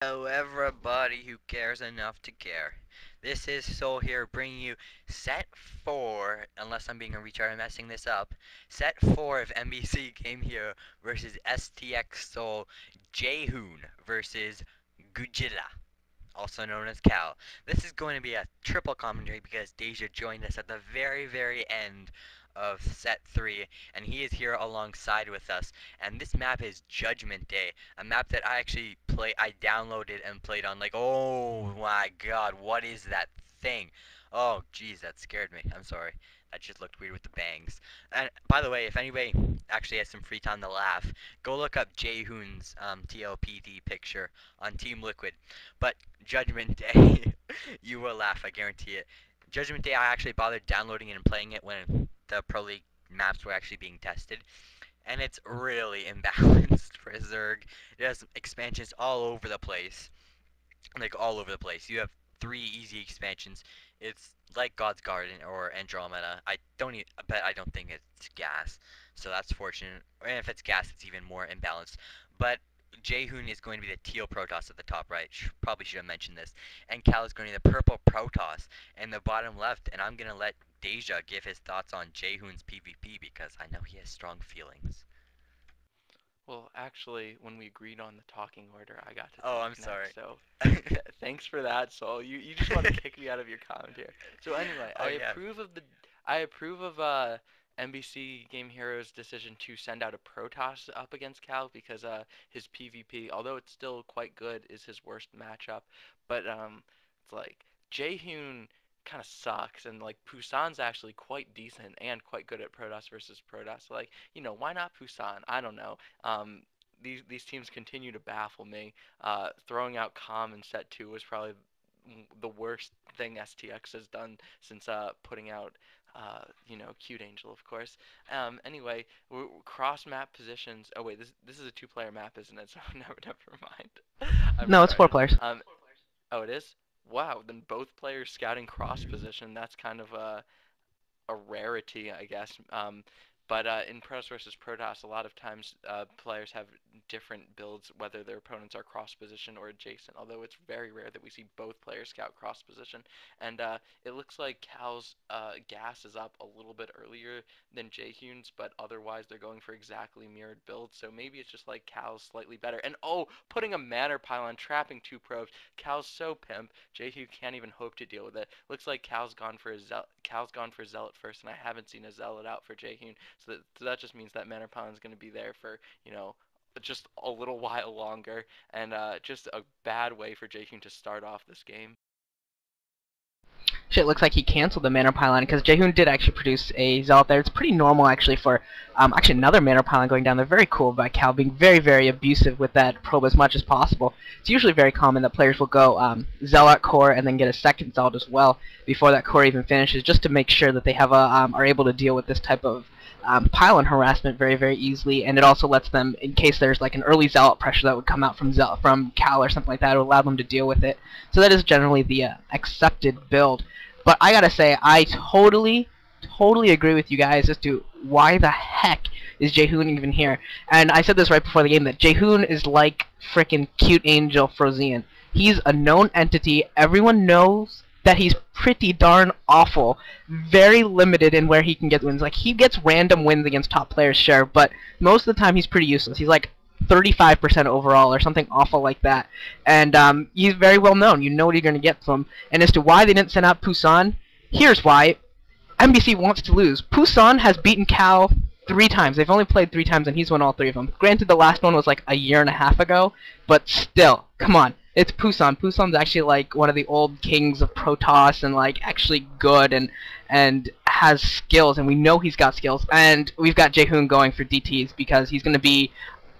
Hello everybody who cares enough to care. This is Soul here bringing you set 4, unless I'm being a retard and messing this up, set 4 of MBC Game Hero versus STX Soul Jaehoon versus Gujira, also known as Cal. This is going to be a triple commentary because Deja joined us at the very end of set 3, and he is here alongside with us. And this map is Judgment Day, a map that I downloaded and played on. Like, oh my god, what is that thing? Oh jeez, that scared me. I'm sorry. That just looked weird with the bangs. And by the way, if anybody actually has some free time to laugh, go look up Jaehoon's TLPD picture on Team Liquid. But Judgment Day, you will laugh, I guarantee it. Judgment Day, I actually bothered downloading it and playing it when the Pro League maps were actually being tested, and it's really imbalanced for Zerg. It has expansions all over the place, like all over the place. You have 3 easy expansions. It's like God's Garden or Andromeda. I don't think it's gas, so that's fortunate. And if it's gas, it's even more imbalanced. But Jaehoon is going to be the teal Protoss at the top right. Probably should have mentioned this. And Cal is going to be the purple Protoss in the bottom left. And I'm gonna let Deja give his thoughts on Jaehoon's PvP because I know he has strong feelings. Well, actually, when we agreed on the talking order, I got to Oh, talk I'm sorry. next. So, thanks for that. So you just want to kick me out of your comment here. So anyway, Oh yeah. I approve of MBC Game Hero's decision to send out a Protoss up against Cal because his PvP, although it's still quite good, is his worst matchup. But it's like Jaehoon kind of sucks, and like Pusan's actually quite decent and quite good at Protoss versus Protoss. So, like, why not Pusan? I don't know. Um, these teams continue to baffle me. Throwing out Com in set 2 was probably the worst thing STX has done since putting out Cute Angel, of course. Anyway, cross map positions. Oh wait, this is a two-player map, isn't it? So never mind. I'm No, it's four retarded. players. Oh, it is. Wow, then both players scouting cross position. That's kind of a rarity, I guess. But in Protoss versus Protoss, a lot of times players have different builds, whether their opponents are cross position or adjacent. Although it's very rare that we see both players scout cross position. And it looks like Cal's gas is up a little bit earlier than Jaehoon's, but otherwise they're going for exactly mirrored builds. So maybe it's just like Cal's slightly better. And oh, putting a Manor Pylon, trapping 2 probes. Cal's so pimp. Jehu can't even hope to deal with it. Looks like Cal's gone for Zealot first, and I haven't seen a Zealot out for Jaehoon. So that just means that Manor Pylon is going to be there for just a little while longer, and just a bad way for Jaehoon to start off this game. Shit, looks like he canceled the Manor Pylon because Jaehoon did actually produce a Zealot there. It's pretty normal actually for actually another Manor Pylon going down there. Very cool by Cal being very abusive with that probe as much as possible. It's usually very common that players will go Zealot core and then get a second Zealot as well before that core even finishes, just to make sure that they have are able to deal with this type of pylon harassment very easily, and it also lets them, in case there's like an early Zealot pressure that would come out from Cal or something like that, it will allow them to deal with it. So that is generally the accepted build. But I gotta say, I totally agree with you guys as to why the heck is Jaehoon even here. And I said this right before the game, that Jaehoon is like frickin' Cute Angel Frozen. He's a known entity. Everyone knows that he's pretty darn awful. Very limited in where he can get wins. Like, he gets random wins against top players, sure, but most of the time he's pretty useless. He's like 35% overall or something awful like that. And he's very well known. You know what you're going to get from him. And as to why they didn't send out Pusan, here's why. MBC wants to lose. Pusan has beaten Cal 3 times. They've only played 3 times, and he's won all 3 of them. Granted, the last one was like a year and a half ago, but still, come on. It's Pusan. Pusan's actually like one of the old kings of Protoss, and like actually good and has skills, and we know he's got skills. And we've got Jaehoon going for DTs because he's going to be,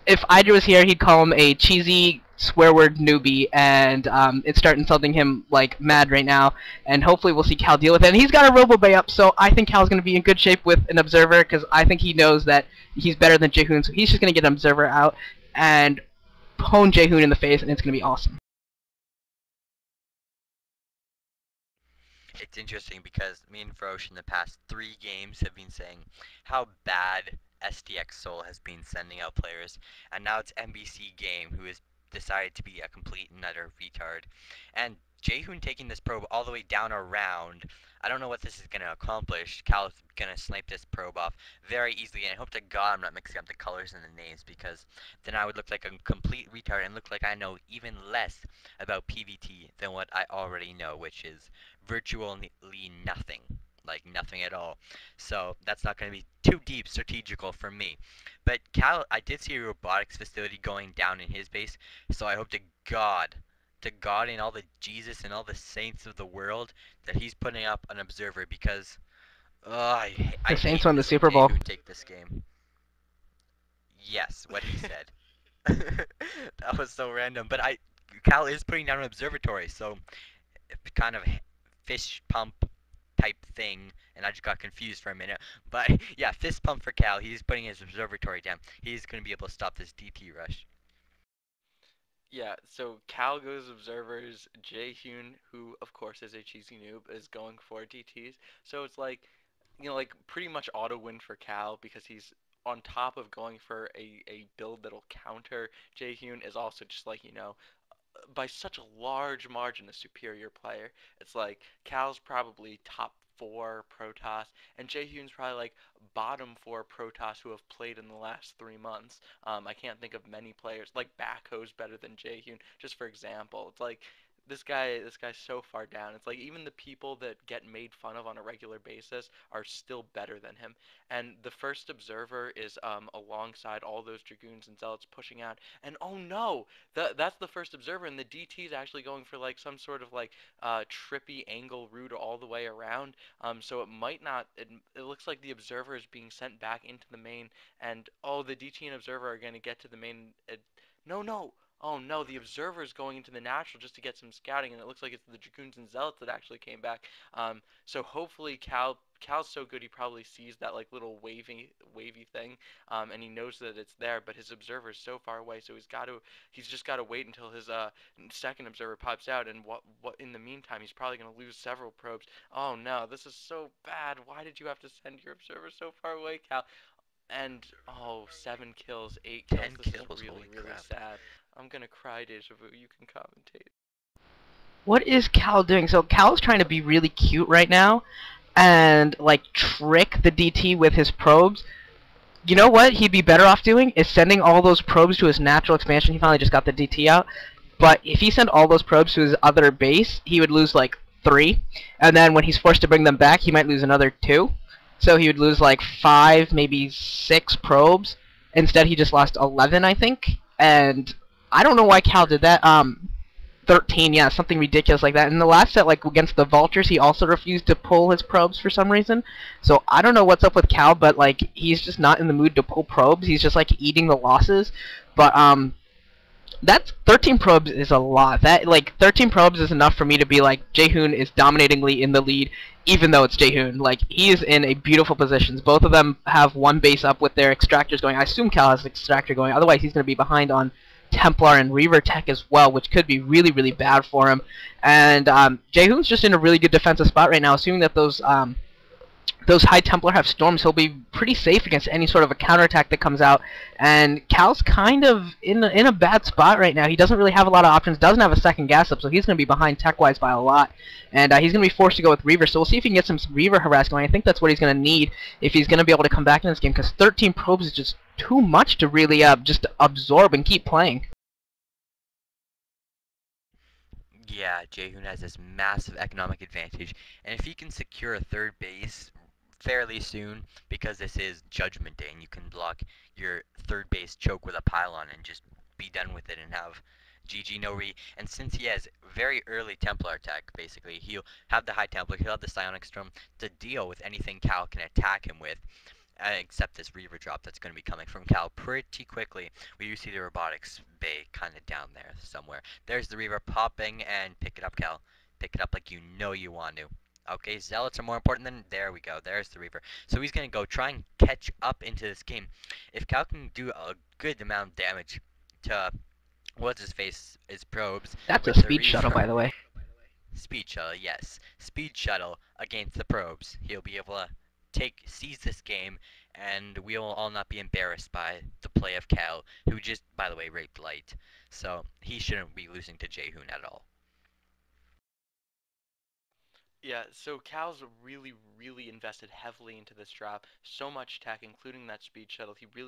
if Idra was here, he'd call him a cheesy swear word newbie, and it's starting insulting him like mad right now. And hopefully we'll see Cal deal with it. And he's got a Robo Bay up, so I think Cal's going to be in good shape with an Observer, because I think he knows that he's better than Jaehoon, so he's just going to get an Observer out and pwn Jaehoon in the face, and it's going to be awesome. It's interesting because me and Frosh in the past 3 games have been saying how bad STX Soul has been sending out players, and now it's MBC Game who is decided to be a complete and utter retard. And Jaehoon taking this probe all the way down around, I don't know what this is going to accomplish. Cal's going to snipe this probe off very easily, and I hope to God I'm not mixing up the colors and the names, because then I would look like a complete retard and look like I know even less about PvT than what I already know, which is virtually nothing. Like nothing at all. So that's not going to be too deep strategical for me. But Cal, I did see a robotics facility going down in his base, so I hope to God and all the Jesus and all the saints of the world that he's putting up an observer, because I The Saints hate won the missing Super Bowl. Jaehoon take this game. Yes, what he said. That was so random. But Cal is putting down an observatory, so kind of fish pump type thing, and I just got confused for a minute. But yeah, fist pump for Cal. He's putting his observatory down. He's going to be able to stop this DT rush. Yeah, so Cal goes observers, Jaehoon, who of course is a cheesy noob, is going for DTs. So it's like, like pretty much auto win for Cal because he's on top of going for a build that'll counter Jaehoon is also just like, by such a large margin a superior player. It's like Cal's probably top four Protoss, and Jaehoon's probably like bottom four Protoss who have played in the last 3 months. I can't think of many players like Backhoe's better than Jaehoon, just for example. It's like this guy's so far down. It's like even the people that get made fun of on a regular basis are still better than him. And the first observer is alongside all those dragoons and zealots pushing out. And oh no, that's the first observer, and the DT is actually going for like some sort of like trippy angle route all the way around. So it might not. It looks like the observer is being sent back into the main, and oh, the DT and observer are going to get to the main. No, no. Oh no, the observer is going into the natural just to get some scouting, and it looks like it's the dragoons and zealots that actually came back. So hopefully Cal's so good he probably sees that like little wavy thing, and he knows that it's there. But his observer is so far away, so he's just got to wait until his second observer pops out. And what in the meantime he's probably gonna lose several probes. Oh no, this is so bad. Why did you have to send your observer so far away, Cal? And oh, 7 kills, 8 kills. 10 This is kills, really, holy really crap. sad. I'm gonna cry, Deja Vu. You can commentate. What is Cal doing? So Cal's trying to be really cute right now and like trick the DT with his probes. You know what he'd be better off doing is sending all those probes to his natural expansion. He finally just got the DT out. But if he sent all those probes to his other base, he would lose like 3. And then when he's forced to bring them back, he might lose another 2. So he would lose like 5, maybe 6 probes. Instead, he just lost 11, I think. And I don't know why Cal did that. 13, yeah, something ridiculous like that. In the last set, like against the Vultures, he also refused to pull his probes for some reason. So I don't know what's up with Cal, but like he's just not in the mood to pull probes. He's just like eating the losses. But that's 13 probes is a lot. That like 13 probes is enough for me to be like Jaehoon is dominatingly in the lead, even though it's Jaehoon. Like he is in a beautiful position. Both of them have one base up with their extractors going. I assume Cal has an extractor going. Otherwise, he's going to be behind on Templar and Reaver Tech as well, which could be really, really bad for him. And Jaehoon's just in a really good defensive spot right now, assuming that those High Templar have storms. He'll be pretty safe against any sort of a counterattack that comes out. And Cal's kind of in a bad spot right now. He doesn't really have a lot of options, doesn't have a second gas up, so he's going to be behind tech-wise by a lot. And he's going to be forced to go with Reaver, so we'll see if he can get some Reaver harass going. I think that's what he's going to need if he's going to be able to come back in this game, because 13 probes is just too much to really just absorb and keep playing. Yeah, Jaehoon has this massive economic advantage, and if he can secure a third base fairly soon, because this is Judgment Day and you can block your third base choke with a pylon and just be done with it and have GG no re. And since he has very early Templar attack, basically, he'll have the High Templar, he'll have the Psionic Storm to deal with anything Cal can attack him with. Except this Reaver drop that's going to be coming from Cal pretty quickly. We do see the robotics bay kind of down there somewhere. There's the Reaver popping, and pick it up, Cal. Pick it up like you know you want to. Okay, Zealots are more important than... There we go. There's the Reaver. So he's going to go try and catch up into this game. If Cal can do a good amount of damage to... What's his face? His probes. That's a with the speed shuttle, Reaver. by the way. Speed shuttle, yes. Speed shuttle against the probes. He'll be able to seize this game, and we'll all not be embarrassed by the play of Cal, who just, by the way, raped Light. So he shouldn't be losing to Jaehoon at all. Yeah, so Cal's really, really invested heavily into this drop. So much tech, including that speed shuttle. He really